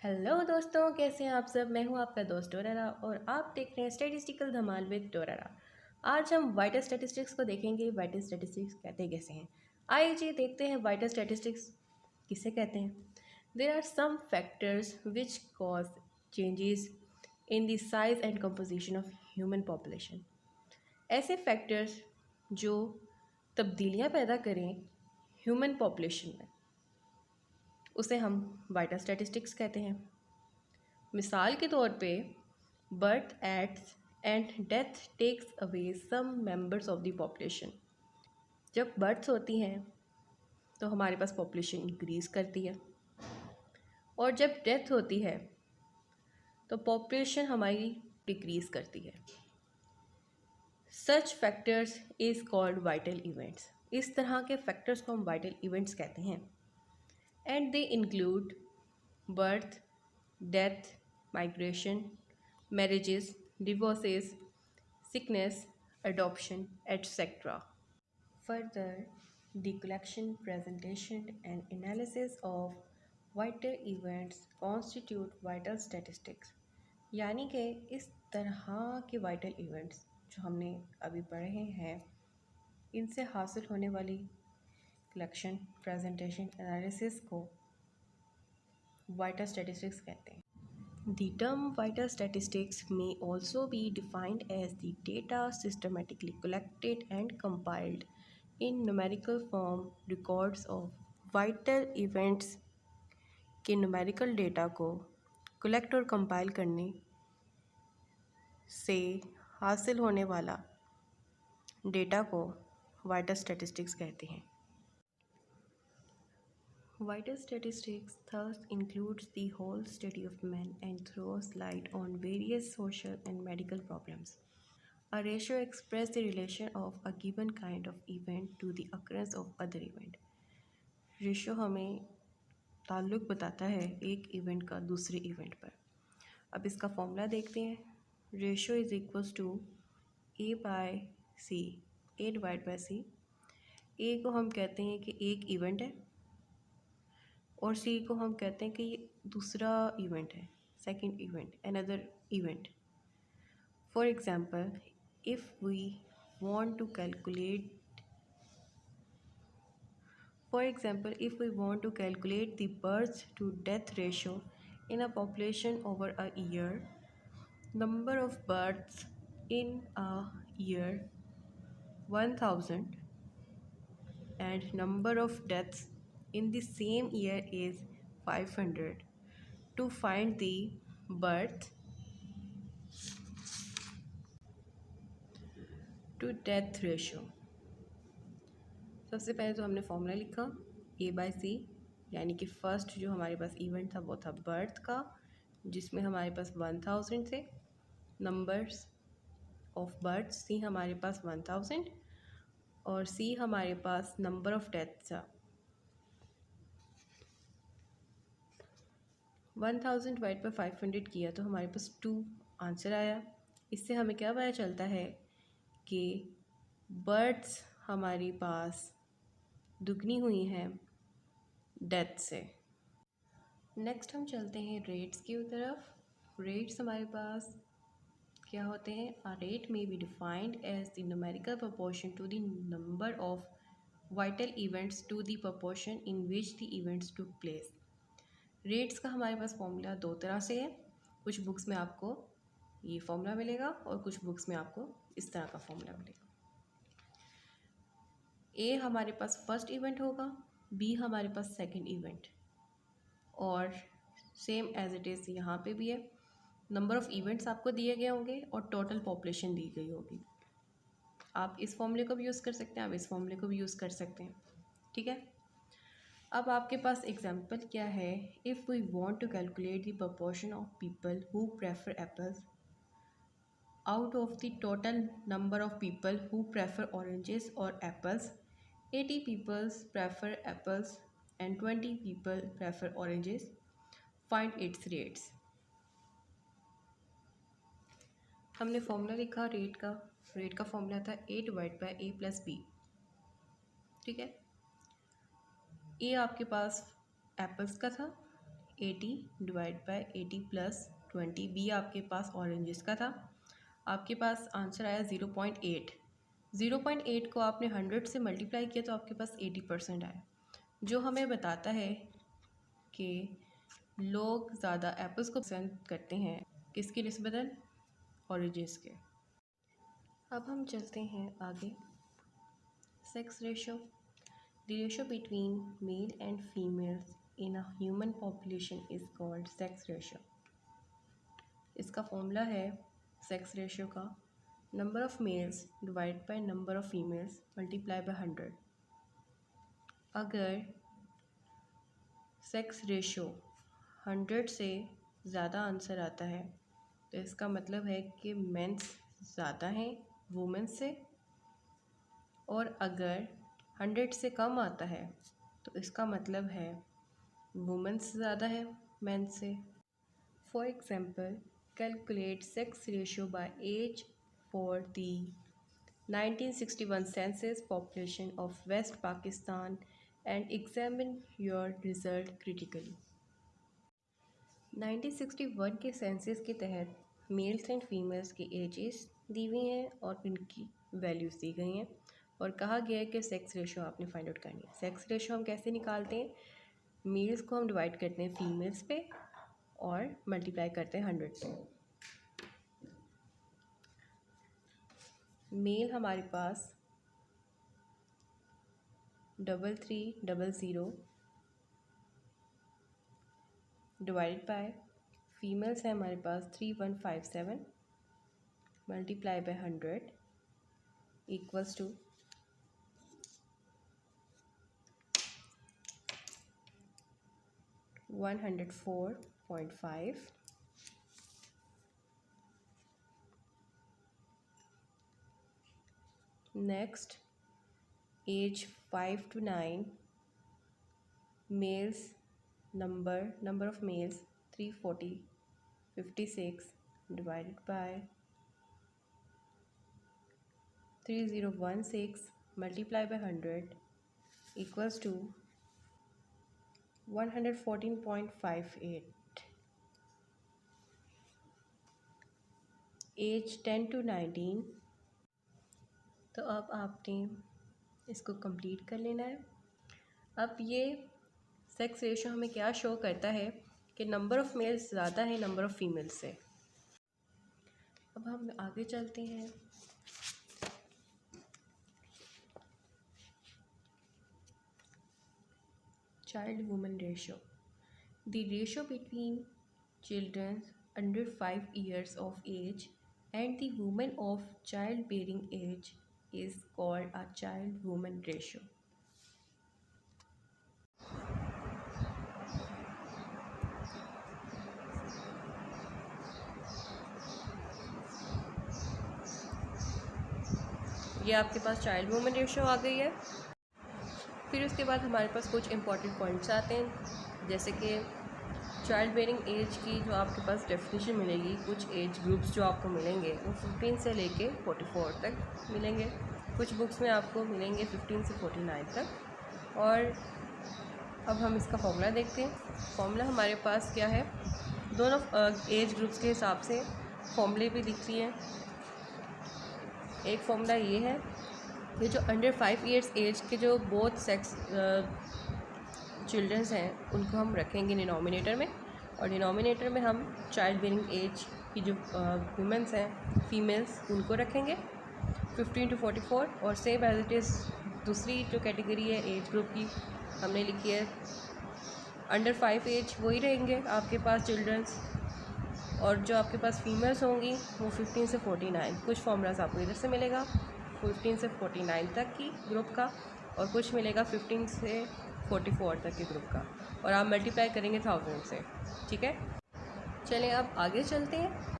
Hello दोस्तों, कैसे हैं आप सब। मैं हूं आपका दोस्त डोरारा और आप देख रहे हैं स्टैटिस्टिकल धमाल विद डोरारा। आज हम वाइटल स्टैटिस्टिक्स को देखेंगे। वाइटल स्टैटिस्टिक्स कहते कैसे हैं, आइए देखते हैं वाइटल स्टैटिस्टिक्स किसे कहते हैं। There are some factors which cause changes in the size and composition of human population. ऐसे फैक्टर्स जो तब्दीलियां पैदा करें ह्यूमन पॉपुलेशन में, उसे हम वाइटल स्टैटिस्टिक्स कहते हैं। मिसाल के तौर पे births and death takes away some members of the population. जब बर्थ्स होती हैं तो हमारे पास पॉपुलेशन इंक्रीज़ करती है, और जब डेथ होती है तो पॉपुलेशन हमारी डिक्रीज़ करती है। Such factors is called vital events. इस तरह के फैक्टर्स को हम वाइटल इवेंट्स कहते हैं। And they include birth, death, migration, marriages, divorces, sickness, adoption, etc. Further, the collection, presentation, and analysis of vital events constitute vital statistics। यानी कि इस तरह के वाइटल इवेंट्स जो हमने अभी पढ़े हैं, इनसे हासिल होने वाली कलेक्शन, प्रेजेंटेशन, एनालिसिस को वाइटल स्टैटिस्टिक्स कहते हैं। The term vital statistics may also be defined as the data systematically collected and compiled in numerical form, records of vital events के numerical data को collect और compile करने से हासिल होने वाला data को vital statistics कहते हैं। Vital statistics thus includes the whole study of men and throws light on various social and medical problems. A ratio expresses the relation of a given kind of event to the occurrence of other event. Ratio हमें ताल्लुक़ बताता है एक event का दूसरे event पर। अब इसका फॉर्मूला देखते हैं। Ratio is equals to A by C, A divide by C. A को हम कहते हैं कि एक इवेंट है और सी को हम कहते हैं कि ये दूसरा इवेंट है, second event, another event. For example, if we want to calculate the birth to death ratio in a population over a year, number of births in a year 1000 and number of deaths in the same year is 500, to find the birth to death ratio। सबसे पहले तो हमने formula लिखा ए by सी, यानी कि first जो हमारे पास event था वो था बर्थ का, जिसमें हमारे पास 1000 थे नंबर्स ऑफ बर्थ। सी हमारे पास 1000 और सी हमारे पास नंबर ऑफ डेथ था 1000 डिवाइड पर 500 किया तो हमारे पास 2 आंसर आया। इससे हमें क्या पता चलता है कि बर्ड्स हमारे पास दुगनी हुई हैं डेथ से। नेक्स्ट हम चलते हैं रेट्स की तरफ। रेट्स हमारे पास क्या होते हैं? A rate may be defined as the numerical proportion to the number of vital events to the proportion in which the events took place. Rates का हमारे पास फॉर्मूला दो तरह से है। कुछ बुक्स में आपको ये फॉर्मूला मिलेगा और कुछ बुक्स में आपको इस तरह का फॉर्मूला मिलेगा। ए हमारे पास फर्स्ट इवेंट होगा, बी हमारे पास सेकंड इवेंट, और सेम एज इट इज़ यहाँ पे भी है। नंबर ऑफ़ इवेंट्स आपको दिए गए होंगे और टोटल पॉपुलेशन दी गई होगी। आप इस फॉर्मूले को भी यूज़ कर सकते हैं, आप इस फॉर्मूले को भी यूज़ कर सकते हैं, ठीक है। अब आपके पास एग्जांपल क्या है? If we want to calculate the proportion of people who prefer apples out of the total number of people who prefer oranges or apples, 80 people prefer apples and 20 people prefer oranges. Find its rates। हमने formula लिखा rate का formula था a divide by a plus B, ठीक है। ए आपके पास apples का था, 80 divide by 80 plus 20। B आपके पास ऑरेंजेस का था। आपके पास आंसर आया 0.8। 0.8 को आपने 100 से मल्टीप्लाई किया तो आपके पास 80% आया, जो हमें बताता है कि लोग ज़्यादा एप्पल्स को पसंद करते हैं किसकी निस्बतन, ऑरेंजेस के। अब हम चलते हैं आगे। Sex ratio, the ratio between male and females in a human population is called sex ratio. इसका फॉर्मूला है सेक्स रेशो का, number of males divide by number of females multiply by 100। अगर सेक्स रेशो 100 से ज़्यादा answer आता है तो इसका मतलब है कि मेंस ज़्यादा हैं वुमेन्स से, और अगर 100 से कम आता है तो इसका मतलब है वुमेन्स ज़्यादा है मेंस से। For example, calculate sex ratio by age for the 1961 census population of west Pakistan and examine your result critically. 1961 के सेंसस के तहत मेल्स एंड फीमेल्स की एजेस दी हुई हैं और इनकी वैल्यूज़ दी गई हैं, और कहा गया है कि सेक्स रेशो आपने फाइंड आउट करनी है। सेक्स रेशो हम कैसे निकालते हैं, मेल्स को हम डिवाइड करते हैं फीमेल्स पे और मल्टीप्लाई करते हैं 100 से। मेल हमारे पास 3300 डिवाइडेड बाय फीमेल्स है हमारे पास 3157 multiply by 100 equals to 104.5। Next, age 5 to 9 males, number of males 356 divided by 3016 multiply by 100 equals to 114.58। Age 10 to 19। तो अब आपने इसको कंप्लीट कर लेना है। अब ये सेक्स रेशो हमें क्या शो करता है कि नंबर ऑफ़ मेल्स ज़्यादा है नंबर ऑफ़ फीमेल्स से। अब हम आगे चलते हैं। Child women ratio, the ratio between children under 5 years of age and the women of childbearing age is called a child woman ratio. ये आपके पास चाइल्ड वुमेन रेशो आ गई है। फिर उसके बाद हमारे पास कुछ इंपॉर्टेंट पॉइंट्स आते हैं, जैसे कि चाइल्ड बेयरिंग एज की जो आपके पास डेफिनेशन मिलेगी, कुछ एज ग्रुप्स जो आपको मिलेंगे वो 15 से लेके 44 तक मिलेंगे, कुछ बुक्स में आपको मिलेंगे 15 से 49 तक। और अब हम इसका फॉर्मूला देखते हैं। फॉर्मूला हमारे पास क्या है, दोनों एज ग्रुप्स के हिसाब से फॉर्मूले भी दिख रही हैं। एक फॉर्मूला ये है, ये जो अंडर 5 years एज के जो बोथ सेक्स चिल्ड्रंस हैं उनको हम रखेंगे डिनोमिनेटर में, और डिनोमिनेटर में हम चाइल्ड बेयरिंग एज की जो वुमेंस हैं फीमेल्स उनको रखेंगे 15 to 44। और सेम एज इट इज़ दूसरी जो कैटेगरी है एज ग्रुप की हमने लिखी है अंडर 5 एज, वही रहेंगे आपके पास चिल्ड्रंस, और जो आपके पास फीमेल्स होंगी वो 15 से 49। कुछ फॉर्मूलाज आपको इधर से मिलेगा 15 से 49 तक की ग्रुप का, और कुछ मिलेगा 15 से 44 तक के ग्रुप का, और आप मल्टीप्लाई करेंगे 1000 से। ठीक है, चलें अब आगे चलते हैं।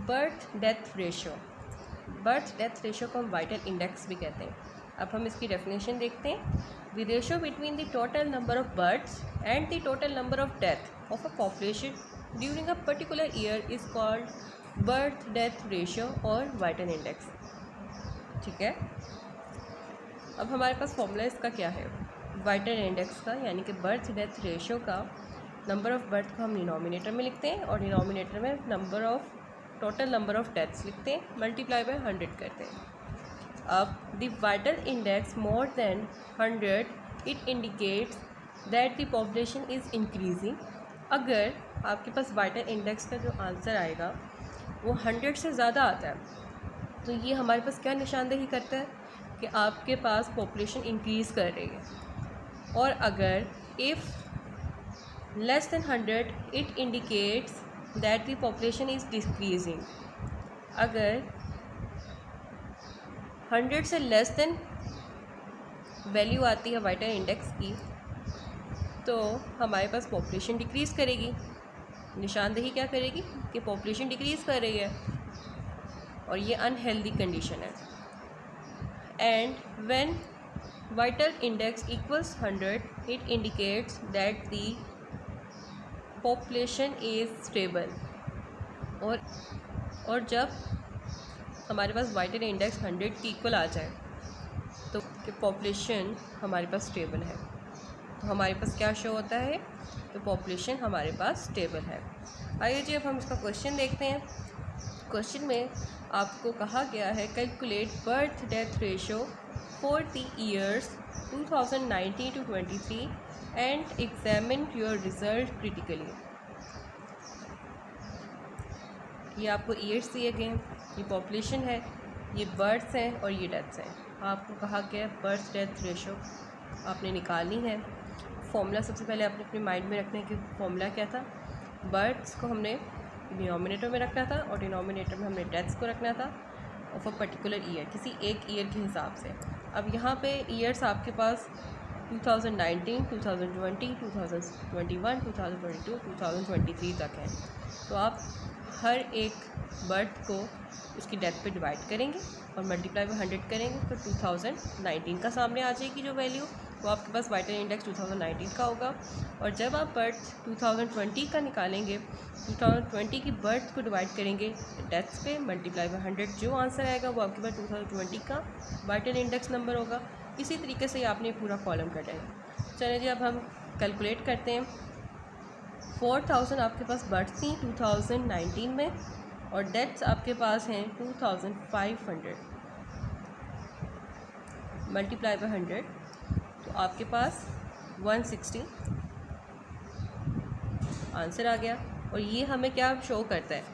Birth death ratio, birth death ratio को हम वाइटल इंडेक्स भी कहते हैं। अब हम इसकी डेफिनेशन देखते हैं। The ratio between the total number of births and the total number of death of a population during a particular year is called birth death ratio और वाइटल इंडेक्स। ठीक है, अब हमारे पास फॉर्मूला इसका क्या है, वाइटल इंडेक्स का, यानी कि बर्थ डेथ रेशियो का। नंबर ऑफ़ बर्थ को हम डिनोमिनेटर में लिखते हैं और डिनोमिनेटर में टोटल नंबर ऑफ़ डेथ्स लिखते हैं, मल्टीप्लाई बाय 100 करते हैं। अब the vital index more than 100 it indicates that the population is increasing. अगर आपके पास वाइटल इंडेक्स का जो आंसर आएगा वो 100 से ज़्यादा आता है तो ये हमारे पास क्या निशानदेही करता है कि आपके पास पॉपुलेशन इंक्रीज़ कर रही है। और अगर if less than 100 it indicates that the population is decreasing. अगर 100 से लेस देन वैल्यू आती है वाइटल इंडेक्स की तो हमारे पास पॉपुलेशन डिक्रीज़ करेगी। निशानदेही क्या करेगी कि पॉपुलेशन डिक्रीज़ कर रही है और ये अनहेल्दी कंडीशन है। And when vital index equals 100 it indicates that the population is stable. और जब हमारे पास वाइटल इंडेक्स 100 की इक्वल आ जाए तो पॉपुलेशन हमारे पास स्टेबल है। तो हमारे पास क्या शो होता है तो पॉपुलेशन हमारे पास स्टेबल है। आइए जी अब हम इसका क्वेश्चन देखते हैं। क्वेश्चन में आपको कहा गया है calculate birth death ratio for the years 2019 to 23 and examine your result critically. ये आपको ईयर्स दिए गए हैं, ये पॉपुलेशन है, ये बर्थ्स हैं और ये डेथ्स हैं। आपको कहा गया है बर्थ डेथ रेशियो आपने निकालनी है। फॉर्मूला सबसे पहले आपने अपने माइंड में रखने की फॉर्मूला क्या था, बर्थ्स को हमने डिनोमिनेटर में रखना था और डिनोमिनेटर में हमने डेथ्स को रखना था ऑफ अ पर्टिकुलर ईयर, किसी एक ईयर के हिसाब से। अब यहाँ पे ईयर्स आपके पास 2019, 2020, 2021, 2022, 2023 तक है। तो आप हर एक बर्थ को उसकी डेथ पे डिवाइड करेंगे और मल्टीप्लाई बाय 100 करेंगे तो 2019 का सामने आ जाएगी जो वैल्यू, वो आपके पास वाइटल इंडेक्स 2019 का होगा। और जब आप बर्थ 2020 का निकालेंगे, 2020 की बर्थ को डिवाइड करेंगे डेथ्स पे, मल्टीप्लाई बाय 100, जो आंसर आएगा वो आपके पास 2020 का वाइटल इंडेक्स नंबर होगा। इसी तरीके से आपने पूरा कॉलम कर लेना। चलिए जी अब हम कैलकुलेट करते हैं। 4000 आपके पास बर्थ थी 2019 में और डेथ्स आपके पास हैं 2500, मल्टीप्लाई बाय 100 तो आपके पास 160 आंसर आ गया। और ये हमें क्या शो करता है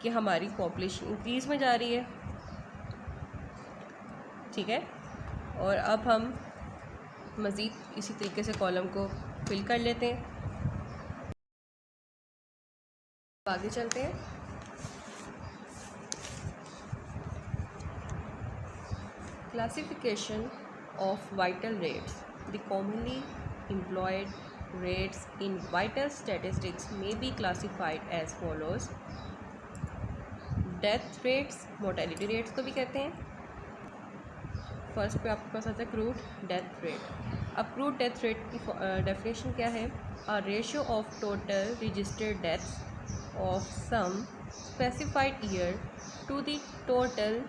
कि हमारी पॉपुलेशन इंक्रीज़ में जा रही है, ठीक है। और अब हम मज़ीद इसी तरीके से कॉलम को फिल कर लेते हैं, आगे चलते हैं। Classification of vital rates. The commonly employed rates in vital statistics may be classified as follows. Death rates, mortality rates को भी कहते हैं। फर्स्ट पे आपके पास आता है क्रूड डेथ रेट। अब क्रूड डेथ रेट की डेफिनेशन क्या है, a ratio of total registered deaths of some specified year to the total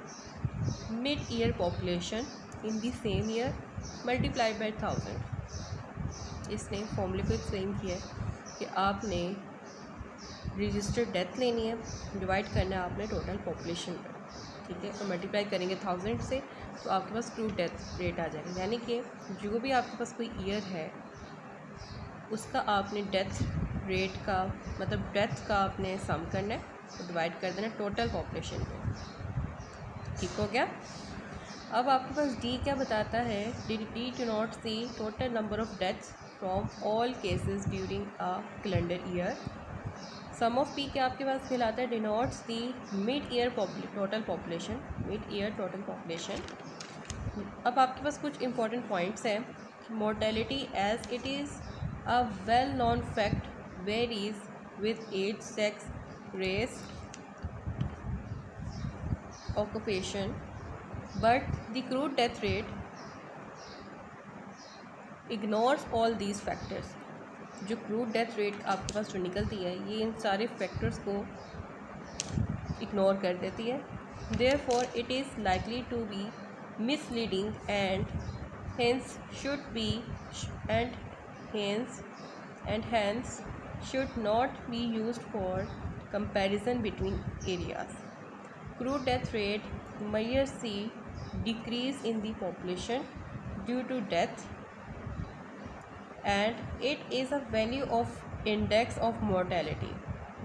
mid year population in the same year multiplied by 1000। इसने फॉर्मूले को एक्सप्लेन किया है कि आपने रजिस्टर्ड डेथ लेनी है, डिवाइड करना है आपने टोटल पॉपुलेशन पर, ठीक है, और मल्टीप्लाई करेंगे 1000 से तो आपके पास क्रूड डेथ रेट आ जाएगा। यानी कि जो भी आपके पास कोई ईयर है उसका आपने डेथ रेट का मतलब डेथ का आपने सम करना है और डिवाइड कर देना टोटल पॉपुलेशन पे, ठीक हो गया। अब आपके पास डी क्या बताता है, D denotes the total number of deaths from all cases during a calendar year. Sum of P क्या आपके पास कहलाता है, denotes the mid year total population, mid year total population. अब आपके पास कुछ इंपॉर्टेंट पॉइंट्स हैं। Mortality as it is a well known fact varies with age, sex, race, occupation, but the crude death rate ignores all these factors। जो crude death rate आपके पास जो निकलती है ये इन सारे फैक्टर्स को इग्नोर कर देती है। therefore it is likely to be misleading and hence should not be used for comparison between areas. Crude death rate measures the decrease in the population due to death and it is a value of index of mortality.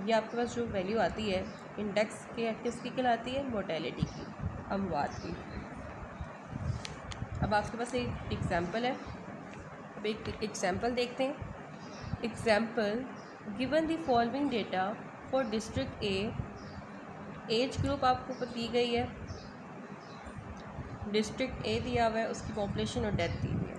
ये आपके पास जो value आती है index के किसकी कहलाती है? Mortality की, अमवात की। अब आपके पास एक एग्जांपल है, अब एक एग्जांपल देखते हैं। Example given the following data for district A. Age group आपको दी गई है, डिस्ट्रिक्ट ए दिया हुआ है, उसकी पॉपुलेशन और डेथ दी हुई है।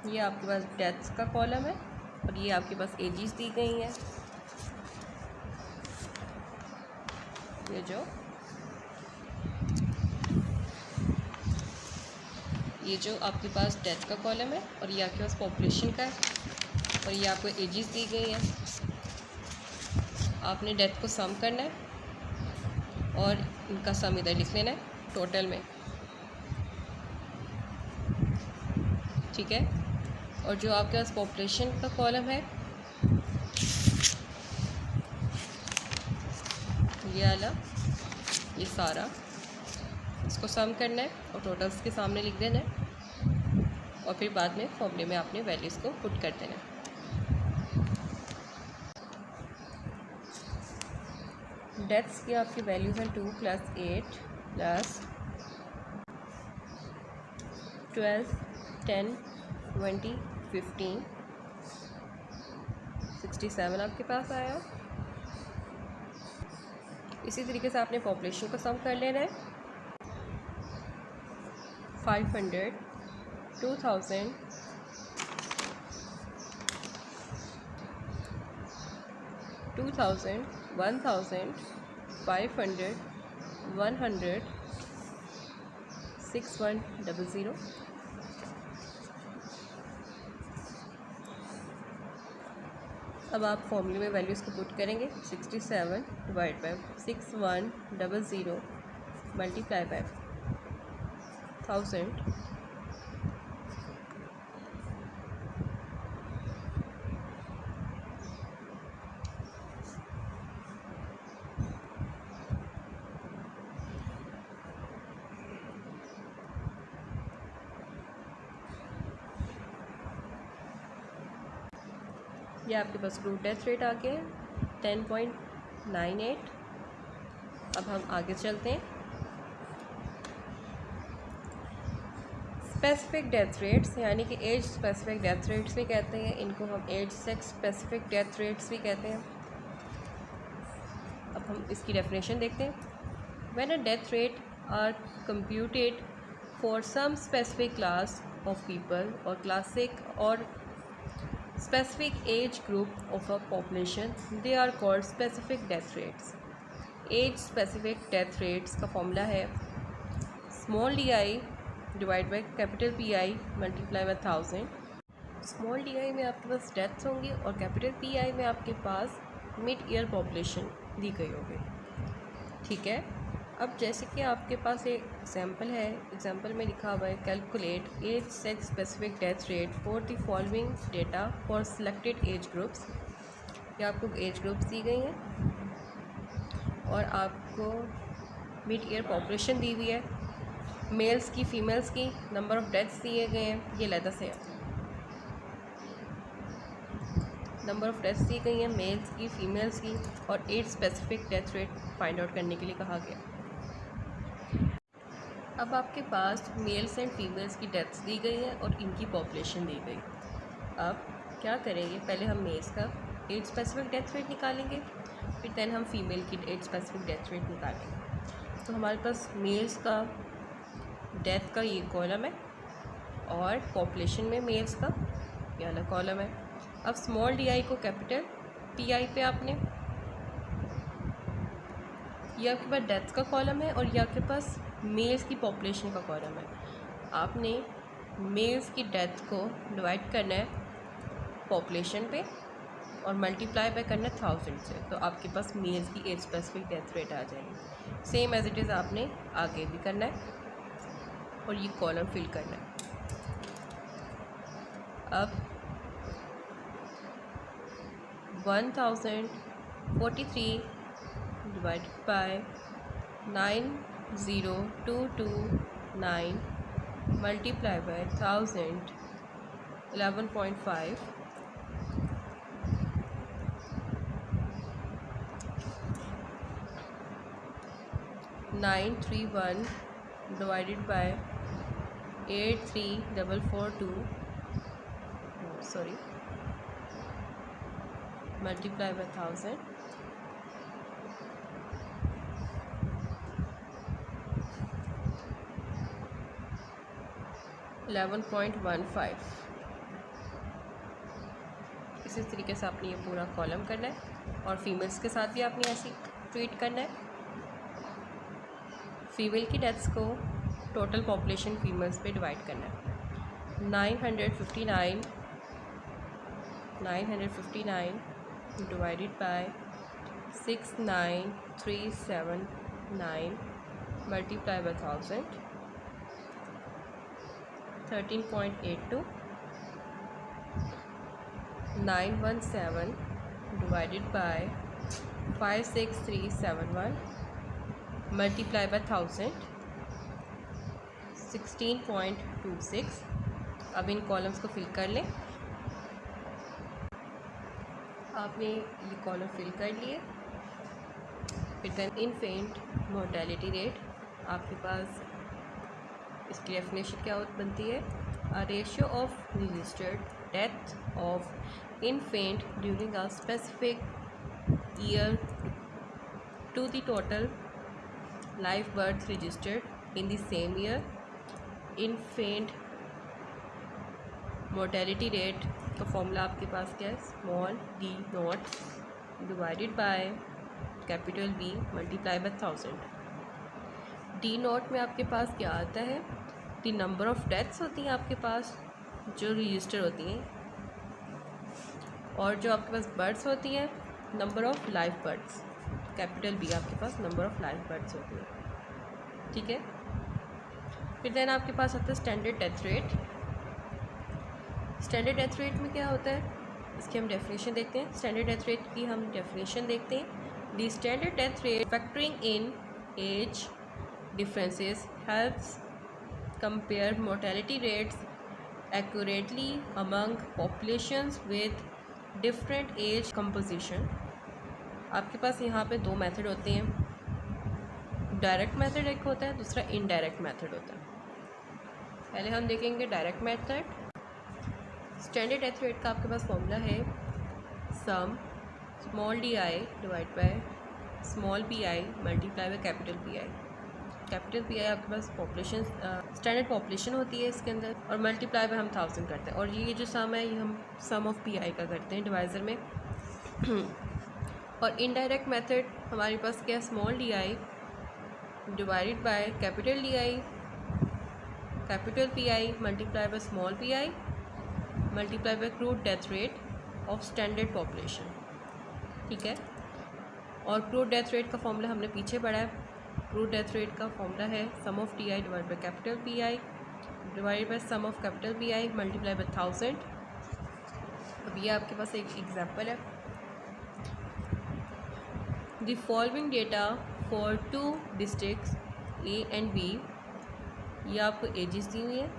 ये आपके पास डेथ्स का कॉलम है और ये आपके पास एजेस दी गई हैं। ये जो आपके पास डेथ का कॉलम है और ये आपके पास पॉपुलेशन का है और ये आपको एजेस दी गई हैं। आपने डेथ को सम करना है और इनका सम इधर लिख लेना है टोटल में, ठीक है। और जो आपके पास पॉपुलेशन का कॉलम है ये वाला, ये सारा, इसको सम करना है और टोटल्स के सामने लिख देना है और फिर बाद में फॉर्मूले में आपने वैल्यूज़ को पुट कर देना है। डेथ्स की आपकी वैल्यूज हैं 2 + 8 + 12 10 20 15 67 आपके पास आया। इसी तरीके से आपने पॉपुलेशन को सम कर लेना है। 500 2000 2000 1000 500 100 6100। अब आप फॉर्मूले में वैल्यूज़ को पुट करेंगे। 67 डिवाइड बाय 6100 मल्टीप्लाई बाय 1000 ये आपके पास क्रूड डेथ रेट आ गया है 10.98। अब हम आगे चलते हैं। स्पेसिफिक डेथ रेट्स यानी कि एज स्पेसिफिक डेथ रेट्स भी कहते हैं, इनको हम age sex specific death rates भी कहते हैं। अब हम इसकी डेफिनेशन देखते हैं। When a death rate are computed for some specific class of people और क्लासिक और specific age group of a population, they are called specific death rates. Age specific death rates का फॉर्मूला है small di divide by capital PI multiply by 1000। Small di में आपके पास deaths होंगी और capital PI में आपके पास mid year population दी गई होगी, ठीक है। अब जैसे कि आपके पास एक एग्जांपल है, एग्जांपल में लिखा हुआ है calculate age sex specific death rate for the following data for selected age groups. ये आपको एज ग्रुप्स दी गई हैं और आपको मिड ईयर पॉपुलेशन दी हुई है, मेल्स की फीमेल्स की, नंबर ऑफ़ डेथ्स दिए गए हैं। ये लहदा से नंबर ऑफ़ डेथ्स दी गई हैं मेल्स की फीमेल्स की और age specific death rate find out करने के लिए कहा गया। अब आपके पास मेल्स एंड फीमेल्स की डेथ्स दी गई है और इनकी पॉपुलेशन दी गई। अब क्या करेंगे, पहले हम मेल्स का एज स्पेसिफिक डेथ रेट निकालेंगे, फिर देन हम फीमेल की एज स्पेसिफिक डेथ रेट निकालेंगे। तो हमारे पास मेल्स का डेथ का ये कॉलम है और पॉपुलेशन में मेल्स का ये अलग कॉलम है। अब स्मॉल डी को कैपिटल पी पे आपने, ये आपके पास डेथ्स का कॉलम है और ये आपके पास मेल्स की पॉपुलेशन का कॉलम है। आपने मेल्स की डेथ को डिवाइड करना है पॉपुलेशन पे और मल्टीप्लाई बाय करना है 1000 से, तो आपके पास मेल्स की एज स्पेसिफिक डेथ रेट आ जाएगी। सेम एज इट इज़ आपने आगे भी करना है और ये कॉलम फिल करना है। अब 1043 divided by 90229 multiply by 1000 11.5 931 divided by 83442 multiply by 1000 11.15। इसी तरीके से आपने ये पूरा कॉलम करना है और फीमेल्स के साथ भी आपने ऐसे ट्रीट करना है। फीमेल की डेथ्स को टोटल पॉपुलेशन फीमेल्स पे डिवाइड करना है। 959 divided by 69379 multiply by 1000 13.82। 917 divided by 56371 multiply by 1000 16.26। अब इन कॉलम्स को फिल कर लें। आपने ये कॉलम फिल कर लिए। फिर देन इन्फेंट मोर्टेलिटी रेट, आपके पास इसकी डेफिनेशन क्या बनती है? A ratio of registered death of infant during a specific year to the total life birth registered in the same year. Infant mortality rate का फॉर्मूला आपके पास क्या है? Small D naught divided by capital B multiply by 1000। D naught में आपके पास क्या आता है? द नंबर ऑफ डेथ्स होती हैं आपके पास जो रजिस्टर होती हैं, और जो आपके पास बर्ड्स होती हैं number of life births. Capital B आपके पास नंबर ऑफ लाइफ बर्ड्स होती हैं, ठीक है। फिर देन आपके पास आता है standard death rate. Standard death rate में क्या होता है, इसकी हम डेफिनेशन देखते हैं। स्टैंडर्ड डेथ रेट की हम डेफिनेशन देखते हैं। The standard death rate factoring in age differences helps compare mortality rates accurately among populations with different age composition। आपके पास यहाँ पे दो मेथड होते हैं, डायरेक्ट मेथड एक होता है, दूसरा इनडायरेक्ट मेथड होता है। पहले हम देखेंगे direct method. Standard death rate का आपके पास फॉर्मूला है sum small D I divide by small P I multiply by capital P I. Capital P I आपके पास पॉपुलेशन स्टैंडर्ड पॉपुलेशन होती है इसके अंदर, और मल्टीप्लाई बाय हम 1000 करते हैं, और ये जो सम है ये हम सम ऑफ पी आई का करते हैं डिवाइज़र में। और इनडायरेक्ट मेथड हमारे पास क्या है? Small D I divided by capital D I capital P I multiply by small P I multiply by crude death rate of standard population, ठीक है। और क्रूड डेथ रेट का फॉर्मूला हमने पीछे पढ़ा है। क्रूड डेथ रेट का formula है sum of T I divide by capital P I divide by sum of capital P I multiply by 1000। अब ये आपके पास एक एग्जांपल है। The following data for 2 districts A and B, ये आपको एजेस दी हुई है,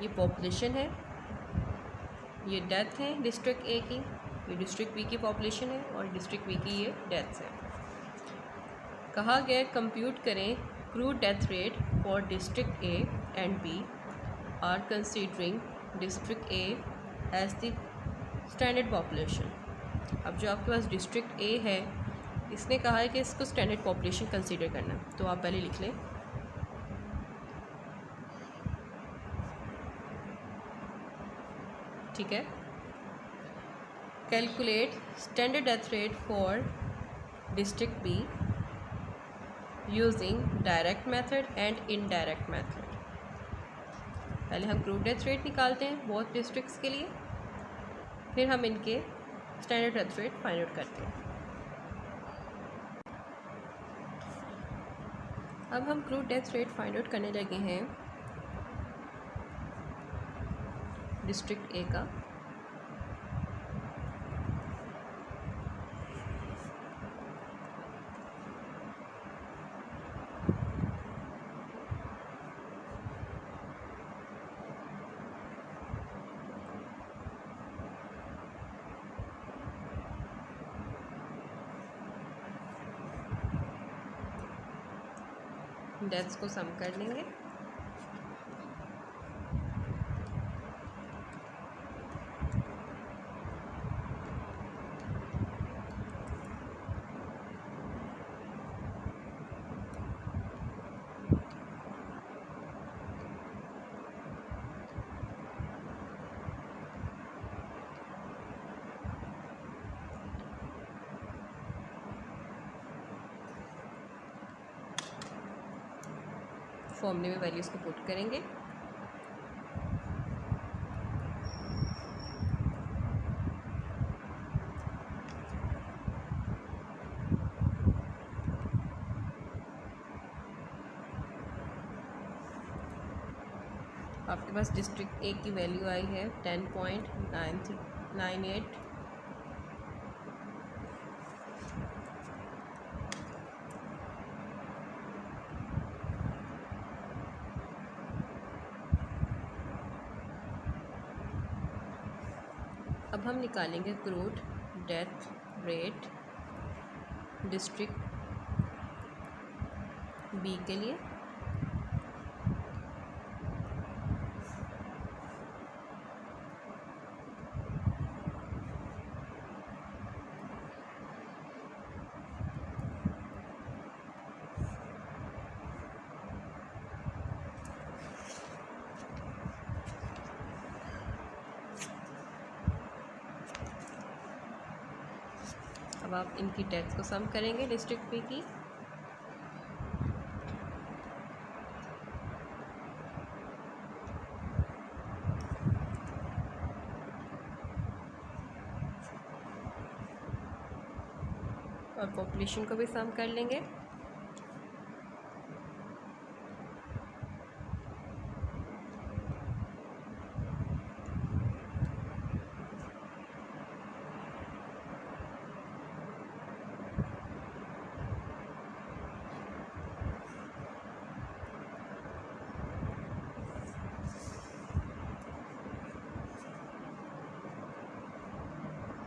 ये पॉपुलेशन है, ये डेथ है डिस्ट्रिक्ट ए की, ये डिस्ट्रिक्ट बी की पॉपुलेशन है, और डिस्ट्रिक्ट बी की ये डेथ्स है। कहा गया कंप्यूट करें crude death rate for district A and B are considering district A as the standard population. अब जो आपके पास डिस्ट्रिक्ट ए है इसने कहा है कि इसको स्टैंडर्ड पॉपुलेशन कंसीडर करना, तो आप पहले लिख लें ठीक है। Calculate standard death rate for district be using direct method and indirect method. पहले हम क्रूड डेथ रेट निकालते हैं बोथ डिस्ट्रिक्ट्स के लिए, फिर हम इनके standard death rate find out करते हैं। अब हम crude death rate find out करने लगे हैं डिस्ट्रिक्ट ए का। डेथ्स को सम कर लेंगे। फॉर्मूले में वैल्यूज़ को पुट करेंगे। आपके पास डिस्ट्रिक्ट ए की वैल्यू आई है 10.98। अब हम निकालेंगे crude death rate district B के लिए। अब आप इनकी डेथ्स को सम करेंगे डिस्ट्रिक्ट बी की। और पॉपुलेशन को भी सम कर लेंगे।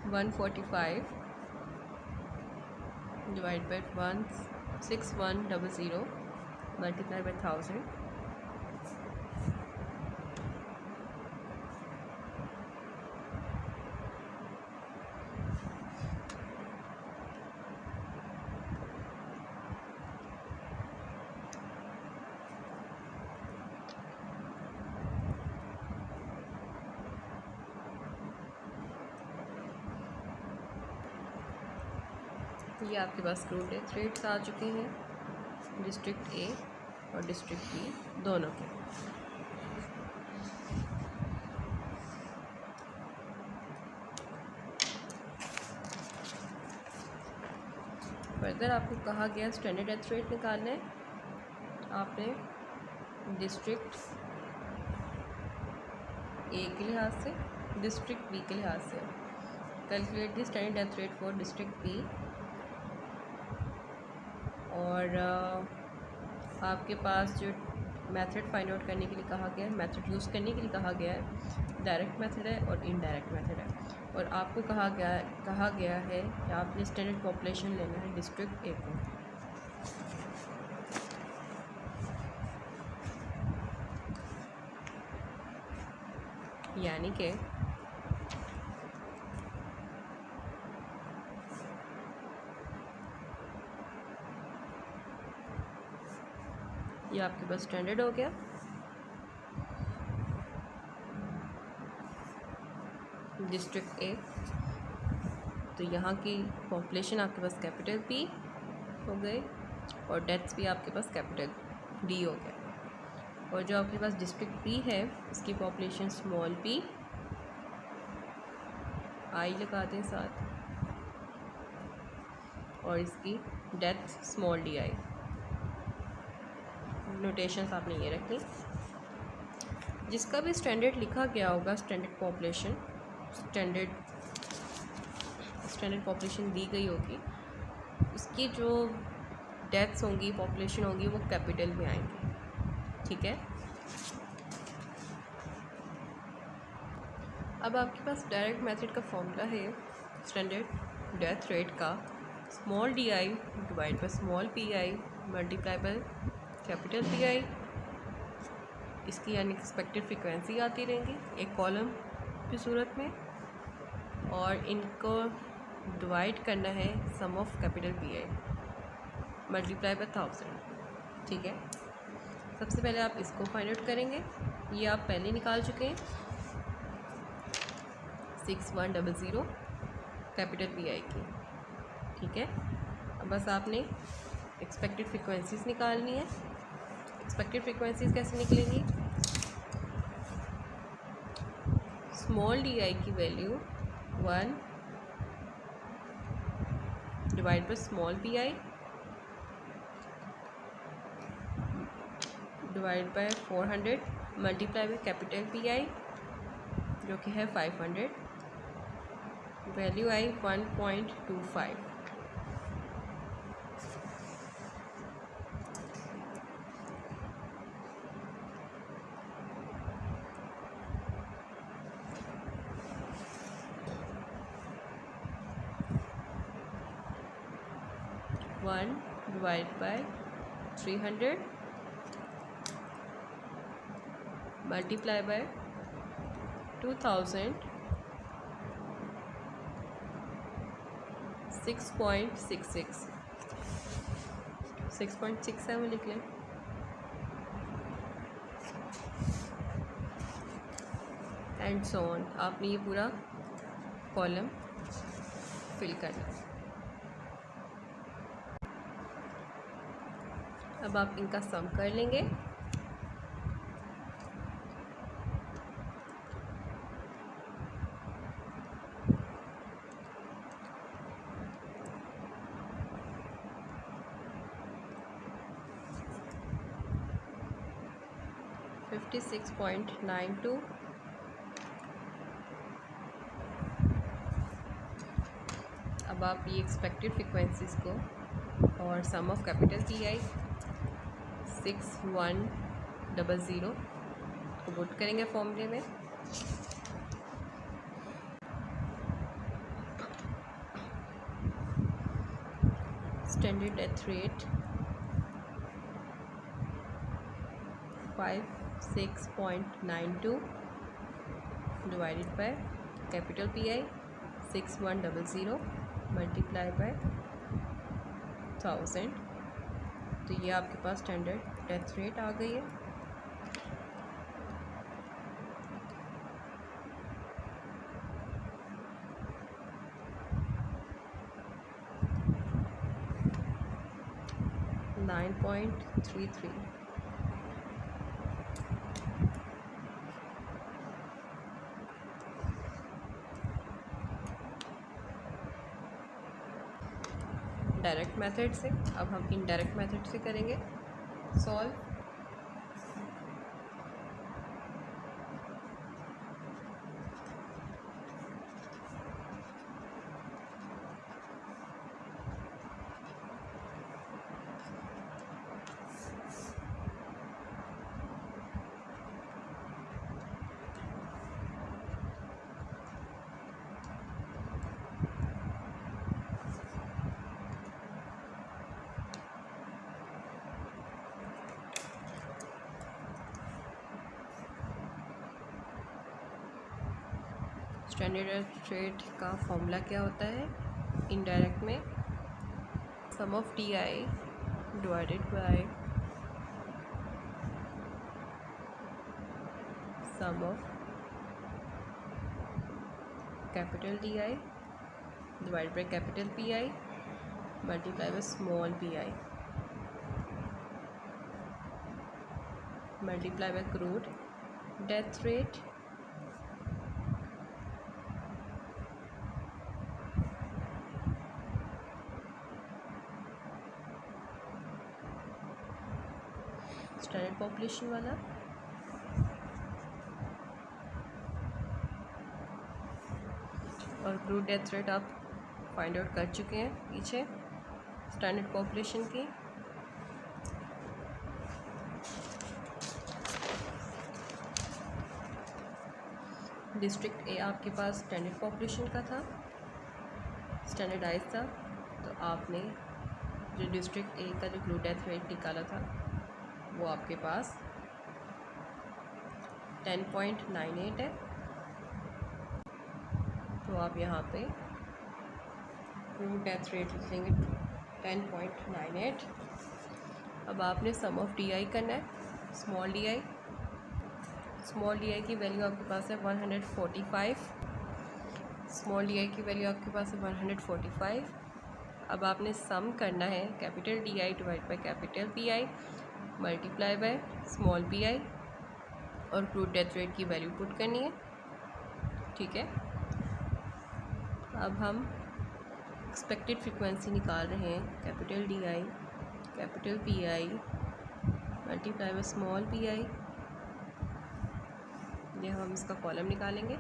One 45 divide by 16100 multiply by 1000। ये आपके पास क्रूड डेथ रेट्स आ चुके हैं डिस्ट्रिक्ट ए और डिस्ट्रिक्ट बी दोनों के। फर्दर आपको कहा गया स्टैंडर्ड डेथ रेट निकालना है। आपने डिस्ट्रिक्ट ए के लिहाज से, डिस्ट्रिक्ट बी के लिहाज से calculate the standard death rate for district B. और आपके पास जो मेथड फाइंड आउट करने के लिए कहा गया है, मेथड यूज़ करने के लिए कहा गया है, डायरेक्ट मेथड है और इनडायरेक्ट मेथड है। और आपको कहा गया है कि आपने स्टैंडर्ड पॉपुलेशन लेना है डिस्ट्रिक्ट ए को। यानी कि ये आपके पास स्टैंडर्ड हो गया। डिस्ट्रिक्ट ए तो यहाँ की पॉपुलेशन आपके पास कैपिटल P हो गए और डेथ्स भी आपके पास कैपिटल D हो गया। और जो आपके पास डिस्ट्रिक्ट P है इसकी पॉपुलेशन स्मॉल p, I लगाते हैं साथ, और इसकी डेथ स्मॉल di। नोटेशंस आपने ये रखनी। जिसका भी स्टैंडर्ड लिखा गया होगा, स्टैंडर्ड पॉपुलेशन दी गई होगी, उसकी जो डेथ्स होंगी, पॉपुलेशन होगी, वो कैपिटल में आएंगी। ठीक है। अब आपके पास डायरेक्ट मेथड का फॉर्मूला है स्टैंडर्ड डेथ रेट का, small D I divide by small P I multiply by capital P आई। इसकी अनएक्सपेक्टेड फ्रीक्वेंसी आती रहेंगी एक कॉलम की सूरत में, और इनको डिवाइड करना है sum of capital P I multiply by 1000। ठीक है। सबसे पहले आप इसको फाइंड आउट करेंगे, ये आप पहले निकाल चुके हैं 6100 कैपिटल पी आई की। ठीक है। अब बस आपने एक्सपेक्टेड फ्रीक्वेंसीज निकालनी है। एक्सपेक्टेड फ्रीक्वेंसीज कैसे निकलेंगी? स्मॉल डी आई की value 1 divide by small P I divide by 400 multiply by capital P आई जो कि है 500। Value I 1.25। One divide by 300 multiply by 2000 6.67 लिख लें। And so on. आपने ये पूरा कॉलम फिल करना है। अब आप इनका सम कर लेंगे। $56.92। अब आप ये एक्सपेक्टेड फ्रीक्वेंसीज को और सम ऑफ कैपिटल पी आई 6100 को पुट करेंगे फॉर्मूले में। Standard death rate 56.92 divided by capital P I 6100 multiply by 1000। तो ये आपके पास स्टैंडर्ड डेथ रेट आ गई है। $9.33। डायरेक्ट मेथड से। अब हम इनडायरेक्ट मेथड से करेंगे सॉल्व। स्टैंडर्ड डेथ रेट का फॉर्मूला क्या होता है इनडायरेक्ट में? Sum of T I divided by sum of capital D I divide by capital PI multiply by small PI multiply by crude death rate standard population वाला और crude death rate आप find out कर चुके हैं पीछे standard population की। District A आपके पास स्टैंडर्ड पॉपुलेशन का था, स्टैंडर्डाइज था, तो आपने जो डिस्ट्रिक्ट ए का जो क्रूड डेथ रेट निकाला था वो आपके पास 10.98 है। तो आप यहाँ पे क्रूड डेथ रेट लिखेंगे 10.98। अब आपने सम ऑफ DI करना है, स्मॉल DI की वैल्यू आपके पास है 145, स्मॉल DI की वैल्यू आपके पास है 145। अब आपने सम करना है capital DI divide by capital PI multiply by small PI और क्रूड डेथ रेट की वैल्यू पुट करनी है। ठीक है, अब हम एक्सपेक्टेड फ्रीक्वेंसी निकाल रहे हैं capital DI capital PI multiply by small PI। ये हम इसका कॉलम निकालेंगे।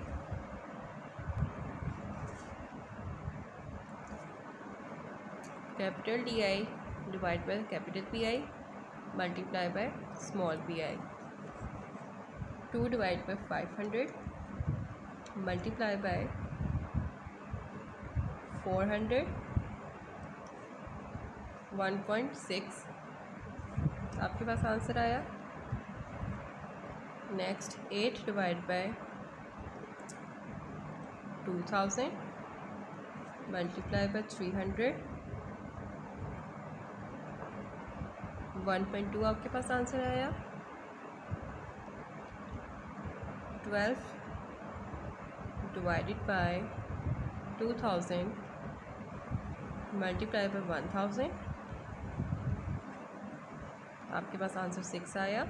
Capital DI divide by capital PI multiply by small PI 2 divide by 500 multiply by 400 1.6 आपके पास आंसर आया। Next 8 divide by 2000 multiply by 300 1.2 आपके पास आंसर आया। 12 डिवाइडेड बाय 2000 मल्टीप्लाई बाय 1000 आपके पास answer 6 आया।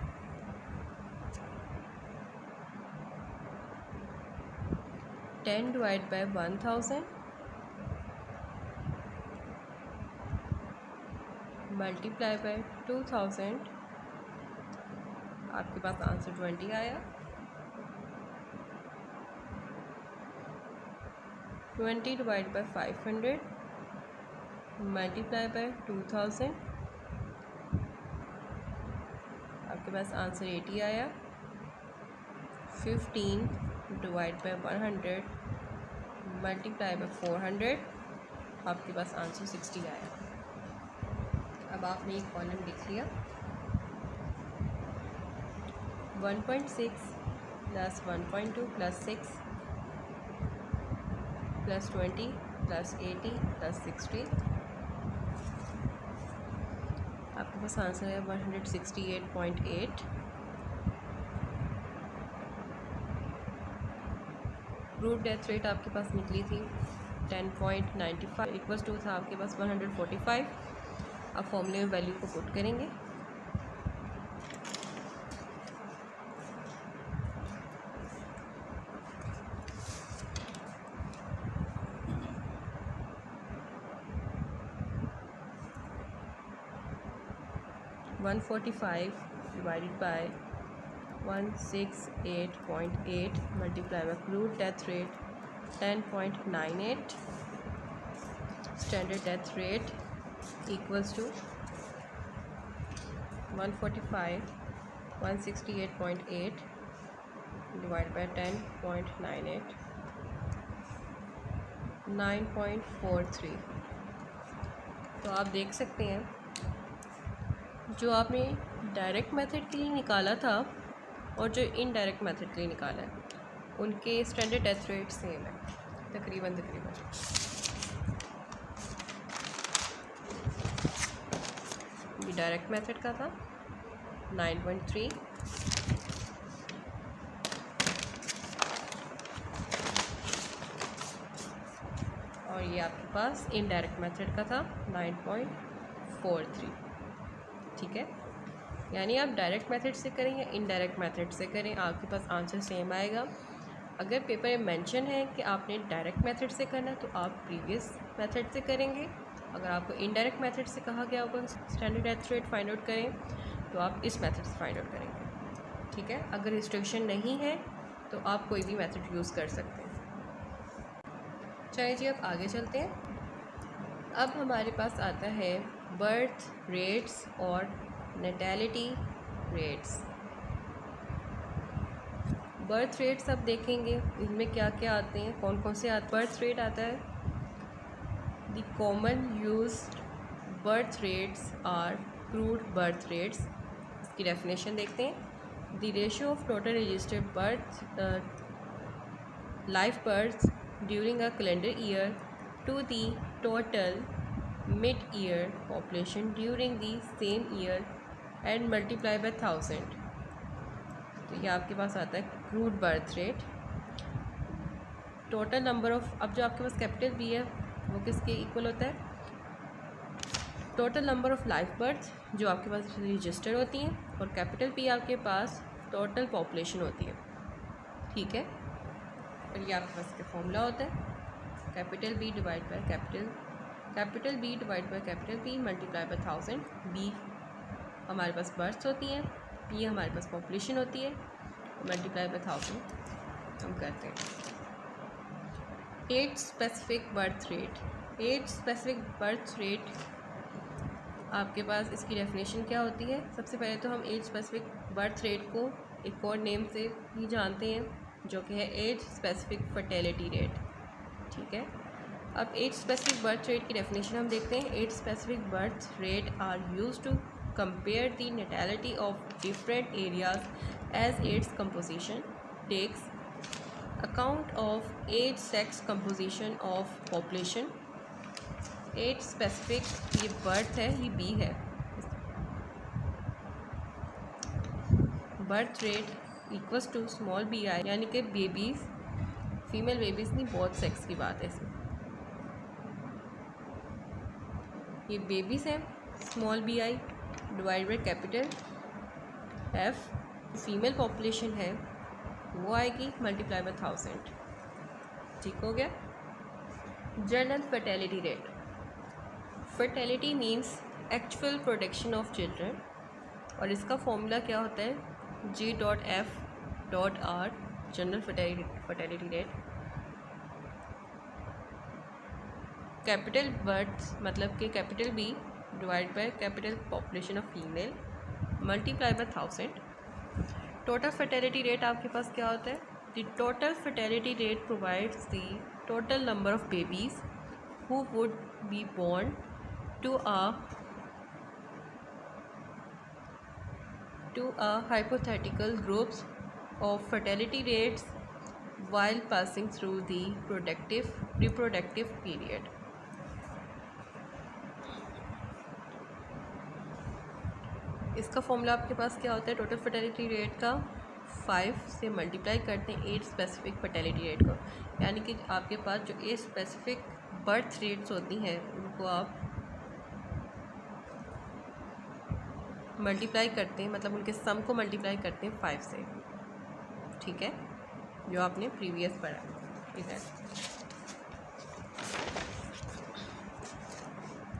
10 डिवाइड बाय 1000 मल्टीप्लाई बाय 2000 आपके पास answer 20 आया। 20 divide by 500 multiply by 2000 आपके पास answer 80 आया। 15 डिवाइड बाय 100 मल्टीप्लाई बाय 400 आपके पास आंसर 60 आया। अब आपने एक कॉलम लिख लिया। 1.6 plus 1.2 plus 6 plus 20 plus 80 plus 60 आपके पास आंसर है 168.8। क्रूड डेथ रेट आपके पास निकली थी 10.95 इक्वल्स टू था आपके पास 145। अब फॉर्मूले में वैल्यू को पुट करेंगे। One 145 divided by 168.8 multiply by crude death rate 10.98 standard death rate equals to 145 168.8 divided by 10.98 9.43। तो आप देख सकते हैं जो आपने डायरेक्ट मेथड के लिए निकाला था और जो इनडायरेक्ट मेथड के लिए निकाला है उनके स्टैंडर्ड डेथ रेट सेम है तकरीबन। ये डायरेक्ट मेथड का था 9.3 और ये आपके पास इनडायरेक्ट मेथड का था 9.43। ठीक है, यानी आप डायरेक्ट मेथड से करें या इनडायरेक्ट मेथड से करें, आपके पास आंसर सेम आएगा। अगर पेपर में मेंशन है कि आपने डायरेक्ट मेथड से करना है तो आप प्रीवियस मेथड से करेंगे। अगर आपको इनडायरेक्ट मेथड से कहा गया होगा standard death rate find out करें तो आप इस मेथड से फाइंड आउट करेंगे। ठीक है, अगर रिस्ट्रिक्शन नहीं है तो आप कोई भी मेथड यूज़ कर सकते हैं। चलिए जी, अब आगे चलते हैं। अब हमारे पास आता है बर्थ रेट्स और नेटैलिटी रेट्स। बर्थ रेट्स अब देखेंगे इनमें क्या क्या आते हैं, कौन कौन से आते। बर्थ रेट आता है, the common used birth rates are crude birth rates. इसकी डेफिनेशन देखते हैं। The ratio of total registered birth life birth during a calendar year to the total mid year population during the same year and multiply by 1000। तो ये आपके पास आता है crude birth rate. Total number of, अब जो आपके पास capital B है वो किसके इक्वल होता है, total number of life birth जो आपके पास रजिस्टर होती हैं, और कैपिटल पी आपके पास टोटल पॉपुलेशन होती है। ठीक है, और ये आपके पास का फॉर्मूला होता है capital B divide by capital B divide by capital P multiply by 1000। B हमारे पास बर्थ्स होती हैं, पी हमारे पास पॉपुलेशन होती है, मल्टीप्लाई बाय 1000 हम करते हैं। Age specific birth rate. Age specific birth rate आपके पास इसकी डेफिनेशन क्या होती है। सबसे पहले तो हम एज स्पेसिफिक बर्थ रेट को एक और नेम से भी जानते हैं जो कि है एज स्पेसिफिक फर्टिलिटी रेट। ठीक है, अब एज स्पेसिफिक बर्थ रेट की डेफिनेशन हम देखते हैं। Age specific birth rate are used to compare the natality of different areas as its composition takes account of age, sex, composition of population। age specific ये birth है, ये B है। birth rate equals to small bi, यानी कि babies, female babies नहीं, बहुत sex की बात है इसमें। ये बेबीज़ हैं, small B I divide by capital F. Female population है वो आएगी मल्टीप्लाई बाय 1000। ठीक हो गया। General fertility rate. Fertility means actual production of children, और इसका फॉर्मूला क्या होता है G.F.R general fertility rate. Capital birth मतलब कि capital B divide by capital population of female multiply by 1000। Total fertility rate आपके पास क्या होता है, the total fertility rate provides the total number of babies who would be born to a hypothetical groups of fertility rates while passing through the reproductive period। इसका formula आपके पास क्या होता है, टोटल फर्टिलिटी रेट का 5 से multiply करते हैं एज स्पेसिफिक फर्टिलिटी रेट को, यानी कि आपके पास जो एज स्पेसिफिक बर्थ रेट्स होती हैं उनको आप मल्टीप्लाई करते हैं, मतलब उनके सम को मल्टीप्लाई करते हैं 5 से। ठीक है, जो आपने प्रीवियस पढ़ा। ठीक है,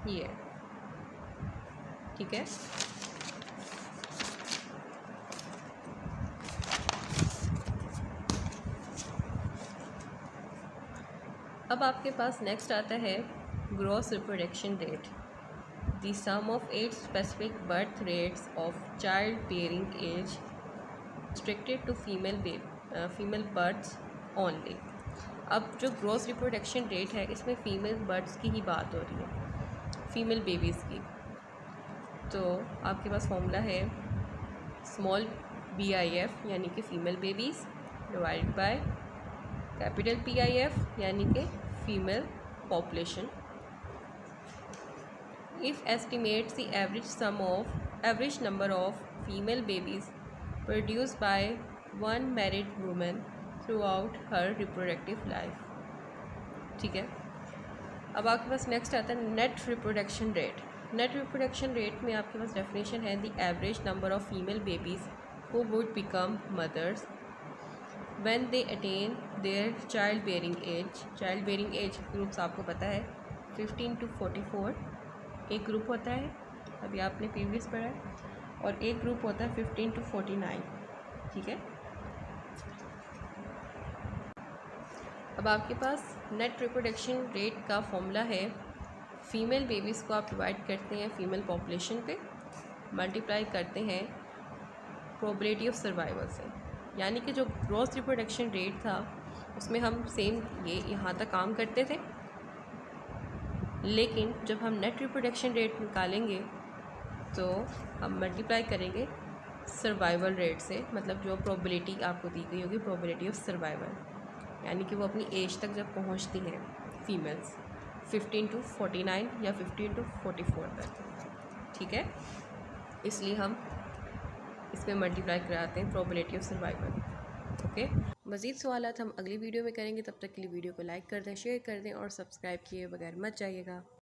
ये ठीक है। अब आपके पास नेक्स्ट आता है gross reproduction rate. The sum of age specific birth rates of child bearing age restricted to female births only. अब जो ग्रॉस रिप्रोडक्शन रेट है इसमें फ़ीमेल बर्थ्स की ही बात हो रही है, फ़ीमेल बेबीज़ की। तो आपके पास फॉर्मूला है स्मॉल BIF यानी कि female babies divide by capital PIF यानी कि female population. If estimates the average number of female babies produce by one married woman throughout her reproductive life. ठीक है, अब आपके पास नेक्स्ट आता है net reproduction rate. Net reproduction rate में आपके पास डेफिनेशन है the average number of female babies who would become mothers when they attain their child bearing age. Child bearing age groups आपको पता है 15 to 44 एक ग्रुप होता है, अभी आपने प्रीवियस पढ़ा है, और एक ग्रुप होता है 15 to 49। ठीक है, अब आपके पास नेट रिप्रोडक्शन रेट का फॉर्मूला है, फीमेल बेबीज़ को आप डिवाइड करते हैं फीमेल पॉपुलेशन पे, मल्टीप्लाई करते हैं प्रोबेबिलिटी ऑफ सर्वाइवल से। यानी कि जो ग्रॉस रिप्रोडक्शन रेट था उसमें हम सेम ये यहाँ तक काम करते थे, लेकिन जब हम नेट रिप्रोडक्शन रेट निकालेंगे तो हम मल्टीप्लाई करेंगे सर्वाइवल रेट से, मतलब जो प्रोबेबिलिटी आपको दी गई होगी प्रोबेबिलिटी ऑफ सर्वाइवल, यानी कि वो अपनी एज तक जब पहुंचती हैं फीमेल्स 15 to 49 या 15 to 44 तक। ठीक है, इसलिए हम इसमें मल्टीप्लाई कराते हैं प्रोबेबिलिटी ऑफ सर्वाइवल। ओके, मज़ीद सवालात हम अगली वीडियो में करेंगे, तब तक के लिए वीडियो को लाइक कर दें, शेयर कर दें और सब्सक्राइब किए बगैर मत जाइएगा।